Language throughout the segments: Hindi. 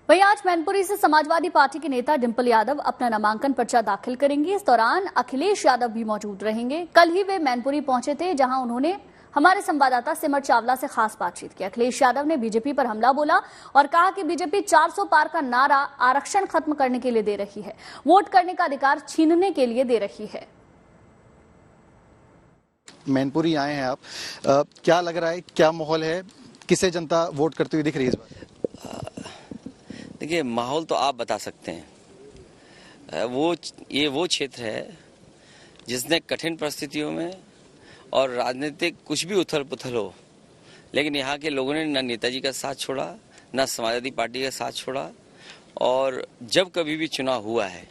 वहीं आज मैनपुरी से समाजवादी पार्टी के नेता डिंपल यादव अपना नामांकन पर्चा दाखिल करेंगे। इस दौरान अखिलेश यादव भी मौजूद रहेंगे। कल ही वे मैनपुरी पहुंचे थे, जहां उन्होंने हमारे संवाददाता सिमर चावला से खास बातचीत की। अखिलेश यादव ने बीजेपी पर हमला बोला और कहा कि बीजेपी 400 पार का नारा आरक्षण खत्म करने के लिए दे रही है, वोट करने का अधिकार छीनने के लिए दे रही है। मैनपुरी आए हैं आप, क्या लग रहा है, क्या माहौल है, किसे जनता वोट करती हुई दिख रही है इस बार? देखिए, माहौल तो आप बता सकते हैं। ये वो क्षेत्र है जिसने कठिन परिस्थितियों में और राजनीतिक कुछ भी उथल पुथल हो, लेकिन यहाँ के लोगों ने न नेताजी का साथ छोड़ा, न समाजवादी पार्टी का साथ छोड़ा। और जब कभी भी चुनाव हुआ है,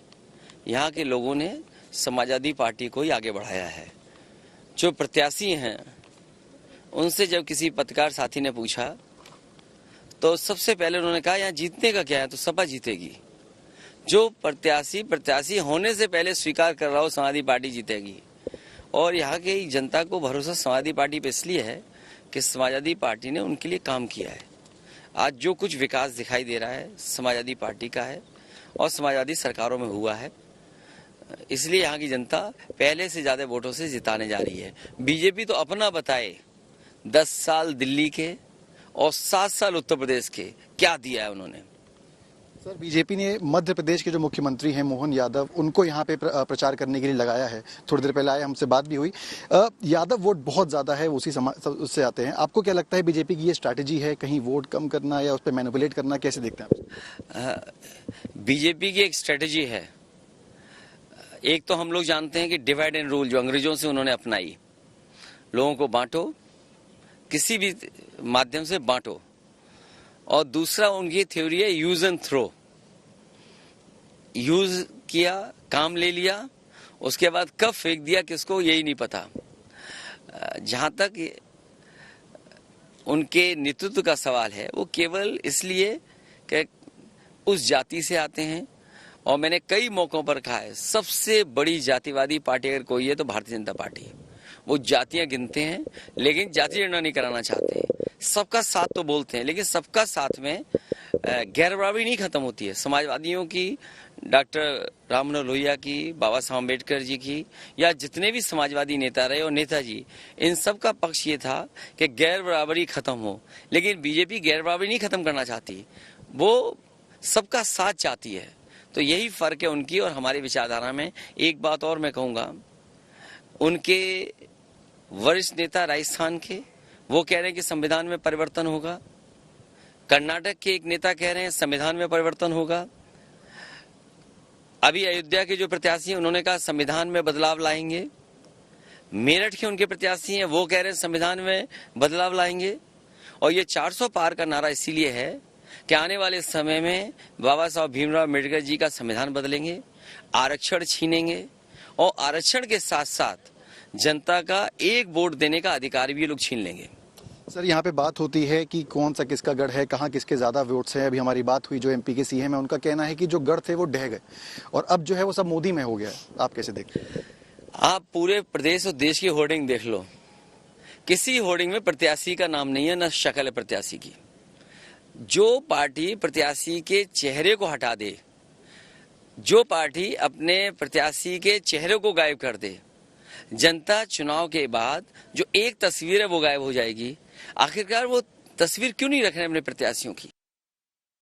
यहाँ के लोगों ने समाजवादी पार्टी को ही आगे बढ़ाया है। जो प्रत्याशी हैं, उनसे जब किसी पत्रकार साथी ने पूछा तो सबसे पहले उन्होंने कहा यहाँ जीतने का क्या है, तो सपा जीतेगी। जो प्रत्याशी होने से पहले स्वीकार कर रहा हो समाजवादी पार्टी जीतेगी। और यहाँ की जनता को भरोसा समाजवादी पार्टी पे इसलिए है कि समाजवादी पार्टी ने उनके लिए काम किया है। आज जो कुछ विकास दिखाई दे रहा है समाजवादी पार्टी का है और समाजवादी सरकारों में हुआ है, इसलिए यहाँ की जनता पहले से ज्यादा वोटों से जिताने जा रही है। बीजेपी तो अपना बताए, 10 साल दिल्ली के और 7 साल उत्तर प्रदेश के क्या दिया है उन्होंने। सर, बीजेपी ने मध्य प्रदेश के जो मुख्यमंत्री हैं मोहन यादव, उनको यहाँ पे प्रचार करने के लिए लगाया है। थोड़ी देर पहले आए, हमसे बात भी हुई। यादव वोट बहुत ज्यादा है, उससे आते हैं। आपको क्या लगता है, बीजेपी की ये स्ट्रैटेजी है कहीं वोट कम करना या उस पर मैनिपुलेट करना, कैसे देखते हैं आप? बीजेपी की एक स्ट्रैटेजी है। एक तो हम लोग जानते हैं कि डिवाइड एंड रूल जो अंग्रेजों से उन्होंने अपनाई, लोगों को बांटो, किसी भी माध्यम से बांटो। और दूसरा उनकी थ्योरी है यूज एंड थ्रो। यूज किया, काम ले लिया, उसके बाद कब फेंक दिया किसको यही नहीं पता। जहां तक उनके नेतृत्व का सवाल है, वो केवल इसलिए कि उस जाति से आते हैं। और मैंने कई मौकों पर कहा है, सबसे बड़ी जातिवादी पार्टी अगर कोई है तो भारतीय जनता पार्टी। वो जातियां गिनते हैं लेकिन जाति गणना नहीं कराना चाहते। सबका साथ तो बोलते हैं, लेकिन सबका साथ में गैर बराबरी नहीं खत्म होती है। समाजवादियों की, डॉक्टर राम मनोहर लोहिया की, बाबा साहब अम्बेडकर जी की, या जितने भी समाजवादी नेता रहे और नेताजी, इन सब का पक्ष ये था कि गैर बराबरी खत्म हो। लेकिन बीजेपी गैर बराबरी नहीं खत्म करना चाहती, वो सबका साथ चाहती है। तो यही फर्क है उनकी और हमारी विचारधारा में। एक बात और मैं कहूंगा, उनके वरिष्ठ नेता राजस्थान के, वो कह रहे हैं कि संविधान में परिवर्तन होगा। कर्नाटक के एक नेता कह रहे हैं संविधान में परिवर्तन होगा। अभी अयोध्या के जो प्रत्याशी हैं, उन्होंने कहा संविधान में बदलाव लाएंगे। मेरठ के उनके प्रत्याशी हैं, वो कह रहे हैं संविधान में बदलाव लाएंगे। और ये 400 पार का नारा इसीलिए है कि आने वाले समय में बाबा साहब भीमराव अम्बेडकर जी का संविधान बदलेंगे, आरक्षण छीनेंगे और आरक्षण के साथ साथ जनता का एक वोट देने का अधिकार भी ये लोग छीन लेंगे। सर, यहाँ पे बात होती है कि कौन सा किसका गढ़ है, कहाँ किसके ज्यादा वोट्स हैं। अभी हमारी बात हुई जो एमपी के सीएम है, उनका कहना है कि जो गढ़ थे वो ढह गए और अब जो है वो सब मोदी में हो गया। आप कैसे देखते हैं? आप पूरे प्रदेश और देश की होर्डिंग देख लो, किसी होर्डिंग में प्रत्याशी का नाम नहीं है, न शक्ल है प्रत्याशी की। जो पार्टी प्रत्याशी के चेहरे को हटा दे, जो पार्टी अपने प्रत्याशी के चेहरे को गायब कर दे, जनता चुनाव के बाद जो एक तस्वीर है वो गायब हो जाएगी। आखिरकार वो तस्वीर क्यों नहीं रख रहे अपने प्रत्याशियों की?